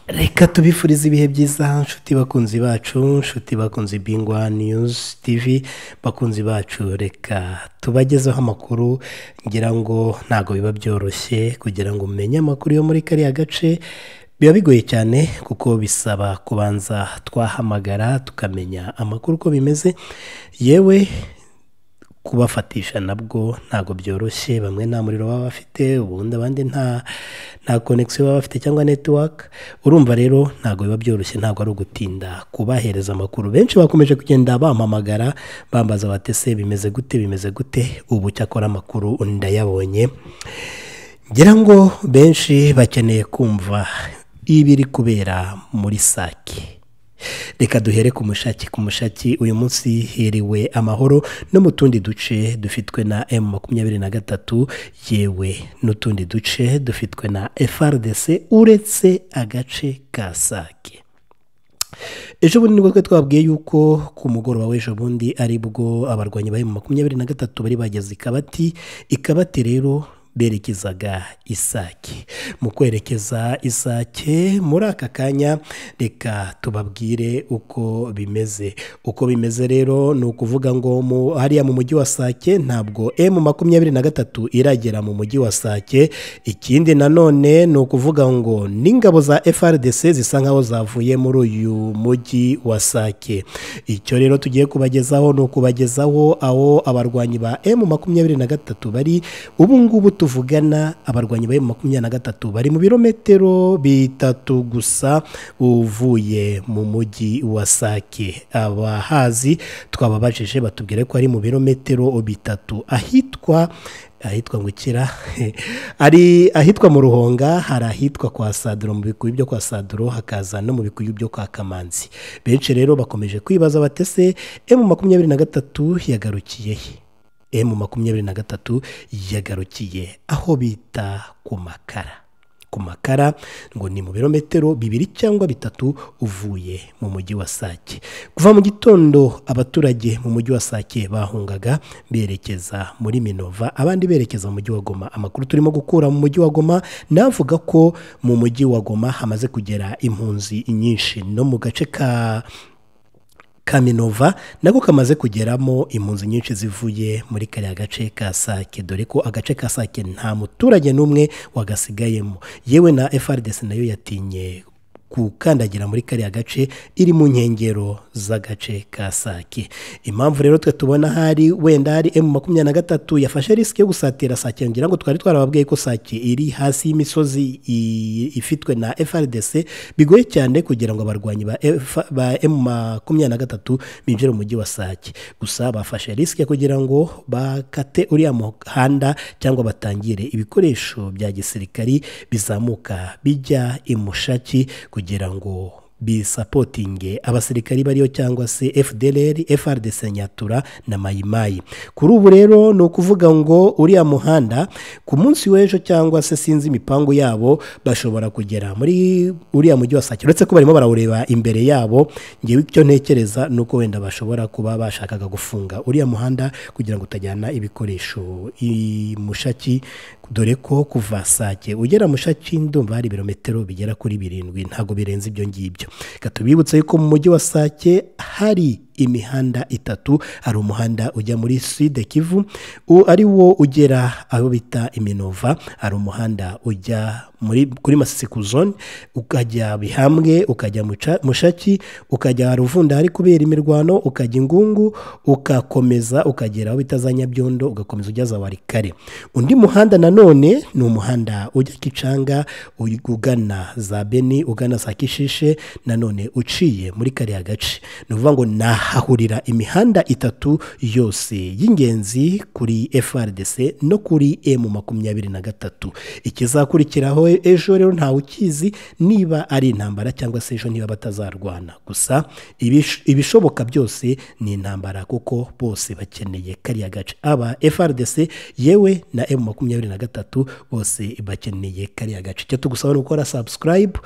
Reka tubifurize ibihe byiza nshuti bakunzi bacu, nshuti bakunzi Bingwa News TV, bakunzi bacu, reka tubagezeho amakuru. Ngira ngo ntago biba byoroshye kugira ngo umenye amakuru yo muri kariya gace, biba bigoye cyane kuko bisaba kubanza twahamagara tukamenya amakuru uko bimeze, yewe kubafatisha nabwo ntago byoroshye. Bamwe nta muriro baba bafite, ubundi abandi nta connection baba bafite cyangwa network. Urumva rero ntago biba byoroshye, ntago ari ugutinda kubahereza amakuru. Benshi bakomeje kugenda bampamagara bambaza batese bimeze gute. Ubu cyakora amakuru ndayabonye. Ngira ngo benshi bakeneye kumva ibiri kubera muri Sake. Reka duhere ku mushaki. Uyu munsi hiriwe amahoro no mu tundi duce dufitwe na M23, yewe n'utundi duce dufitwe na FARDC uretse agace ka Sake. Ejo bundi nibwo twabwiye yuko ku mugoroba w'ejo bundi ari bwo abarwanyi ba M23 bari bageze Ikabati rero berekezaga Isake. Mu kwerekeza Isake muri aka kanya, reka tubabwire uko bimeze rero ni ukuvuga ngo hariya mu mujyi wa Sake ntabwo M23 iragera mu mujyi wa Sake. Ikindi nanone ni ukuvuga ngo n'ingabo za FARDC zisa nkaho zavuye muri uyu mujyi wa Sake. Icyo rero tugiye kubagezaho ni ukubagezaho aho abarwanyi ba M23 bari ubu ngubu tuvugana. Abarwanyi ba M23 bari mu birometero 3 gusa uvuye mu mujyi wa Sake. Abahazi twababajije batubwire ko ari mu birometero 3 ahitwa ngukira ari ahitwa mu Ruhonga, hari ahitwa kwa Saduro, mu bikuyu byo kwa Saduro, hakaza no mu bikuyu byo kwa Kamanzi. Benshi rero bakomeje kwibaza batese M23 yagarukiye he? M23 yagarukiye aho bita ku Makara ngo ni mu birometero 2 cyangwa 3 uvuye mu mujyi wa Sake. Kuva mu gitondo abaturage mu mujyi wa Sake bahungaga berekeza muri Minova, abandi berekeza mu mujyi wa Goma. Amakuru turimo gukura mu mujyi wa Goma navuga ko mu mujyi wa Goma hamaze kugera impunzi nyinshi, no mu gace ka Minova nako kamaze kugeramo impunzi nyinshi zivuye muri kariya gace ka Sake, dore ko agace ka Sake nta muturage n'umwe wagasigayemo. Yewe na FARDC nayo yatinye kukandagira muri kariya gace, iri mu nkengero z'agace ka Sake. Impamvu rero twe tubona wenda hari M23 yafashe risk yo gusatira Sake. Ngira ngo twari twarababwiye ko Sake iri hasi y'imisozi ifitwe na FARDC, bigoye cyane kugira ngo abarwanyi ba M23 binjire mu mujyi wa Sake. Gusa bafashe risk kugira ngo bakate uriya muhanda cyangwa batangire ibikoresho bya gisirikari bizamuka bijya imushaki kugira ngo bisapotinge abasirikari bariyo cyangwa se FDLR, FARDC, Nyatura na Mayimayi. Kuri ubu rero ni ukuvuga ngo uriya muhanda ku munsi w'ejo cyangwa se sinzi imipango yabo bashobora kugera muri uriya mujyi wa Sake, uretse ko barimo barawureba imbere yabo. Ngewe icyo ntekereza nuko wenda bashobora kuba bashakaga gufunga uriya muhanda kugira ngo utajyana ibikoresho Mushaki, dore ko kuva Sake ugera Mushaki ndumva hari ibirometero bigera kuri 7, ntago birenze ibyo ngibyo. Katubibutsa yuko mu mujyi wa Sake hari imihanda 3. Hari umuhanda ujya muri Sud Kivu ari wo ugera aho bita Iminova, hari umuhanda ujya kuri Masisiku zone ukajya Bihambwe, ukajya Mushaki, ukajya Ruvunda hari kubera imirwano, ukajya Ingungu, ukakomeza ukagera aho bita za Nyabyondo, ugakomeza ujya za Warikare. Undi muhanda nanone ni umuhanda ujya Kicanga ugana za Beni, ugana za Kishishe, nanone uciye muri kariya gace. Nuvuga ngo hahurira imihanda 3 yose y'ingenzi kuri FARDC no kuri M23. Ikizakurikiraho ejo rero ntawe ukizi niba ari intambara cyangwa se ejo niba batazarwana. Gusa ibishoboka byose ni intambara kuko bose bakeneye kariya gace. Aba FARDC yewe na M23 bose bakeneye kariya gace. Cyo tugusaba no gukora subscribe,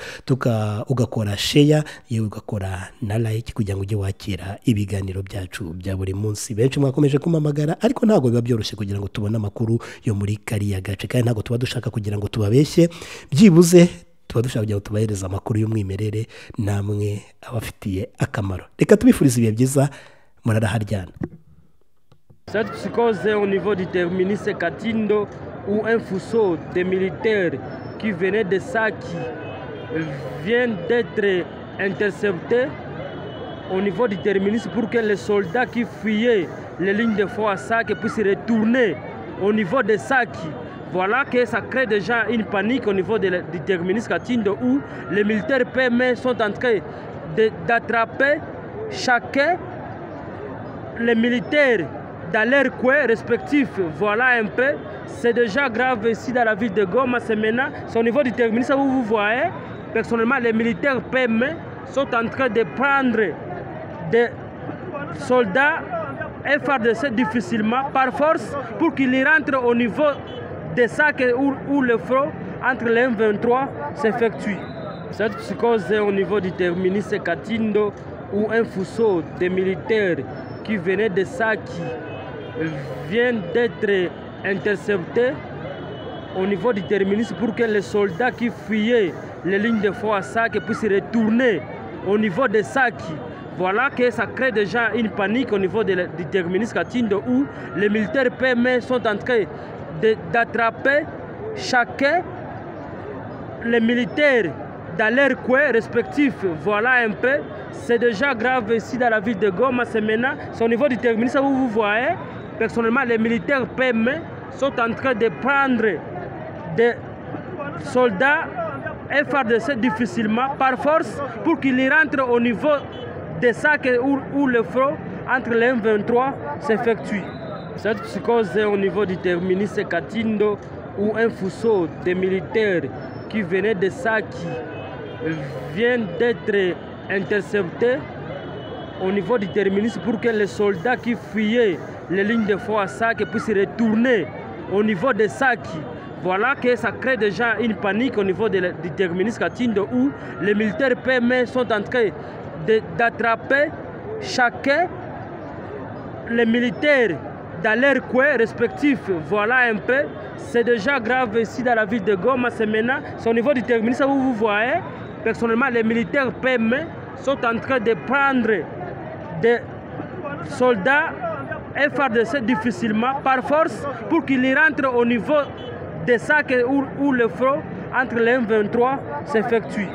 ugakora share, yewe ugakora na like kugira ngo ujye wakira ibiganiro byacu bya buri munsi. Benshi mwakomeje kumamagara ariko ntago biba byoroshye kugira ngo tubone amakuru yo muri kariya gace, kandi ntago tuba dushaka kugira ngo tubabeshye. Byibuze tuba dushaka kugira ngo tubahereze amakuru y'umwimerere namwe abafitiye akamaro. Reka tubifurize ibihe byiza, muraraharyana. Cette psychose est au niveau du terminus Katindo où un faisceau de militaires qui venait de Saki vient d'être intercepté au niveau du terminus pour que les soldats qui fuyaient les lignes de front à Saki puissent retourner au niveau de Saki. Voilà que ça crée déjà une panique au niveau du terminus Katindo où les militaires PME sont en train d'attraper chacun les militaires dans leurs coins respectifs. Voilà un peu, c'est déjà grave ici dans la ville de Goma. C'est maintenant, c'est au niveau du terminus où vous voyez, personnellement, les militaires PME sont en train de prendre des soldats FARDC difficilement par force pour qu'ils rentrent au niveau des sacs où le front entre les M23 s'effectue. Cette psychose est au niveau du terminus Katindo où un faisceau de militaires qui venait de Saki vient d'être intercepté au niveau du terminus pour que les soldats qui fuyaient les lignes de front à Saki puissent retourner au niveau de Saki. Voilà que ça crée déjà une panique au niveau du terminus Katindo où les militaires PME sont en train d'attraper chacun les militaires dans leurs coins respectifs. Voilà un peu, c'est déjà grave ici dans la ville de Goma. C'est maintenant, c'est au niveau du terminus où vous voyez, personnellement, les militaires PME sont en train de prendre des soldats FARDC difficilement par force pour qu'ils rentrent au niveau des sacs où le front entre les M23 s'effectue. Cette psychose est au niveau du terminus Katindo où un faisceau de militaires qui venait de Saki vient d'être intercepté au niveau du terminus pour que les soldats qui fuyaient les lignes de front à Saki puissent retourner au niveau de Saki. Voilà que ça crée déjà une panique au niveau du terminus Katindo où les militaires PME sont en train d'attraper chacun les militaires dans leurs coins respectifs. Voilà un peu, c'est déjà grave ici dans la ville de Goma. C'est maintenant, c'est au niveau du terminus où vous voyez, personnellement, les militaires PME sont en train de prendre des soldats FARDC difficilement par force pour qu'ils rentrent au niveau des sacs où le front entre les M23 s'effectue.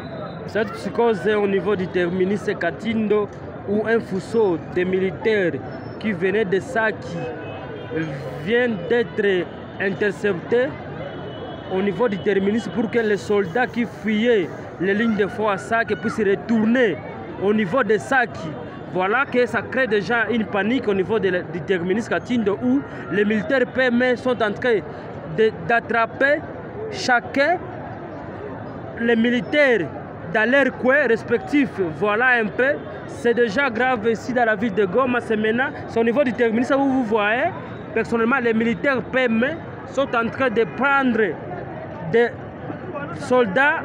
Cette psychose est au niveau du terminus Katindo où un faisceau de militaires qui venait de Saki vient d'être intercepté au niveau du terminus pour que les soldats qui fuyaient les lignes de front à Saki puissent retourner au niveau de Saki. Voilà que ça crée déjà une panique au niveau du terminus Katindo où les militaires PME sont en train d'attraper chacun les militaires dans leurs coins respectifs. Voilà un peu, c'est déjà grave ici dans la ville de Goma. C'est maintenant, c'est au niveau du terminus où vous voyez, personnellement, les militaires PME sont en train de prendre des soldats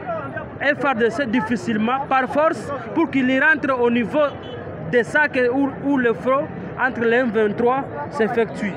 FARDC difficilement par force pour qu'ils rentrent au niveau des sacs où le front entre les M23 s'effectue.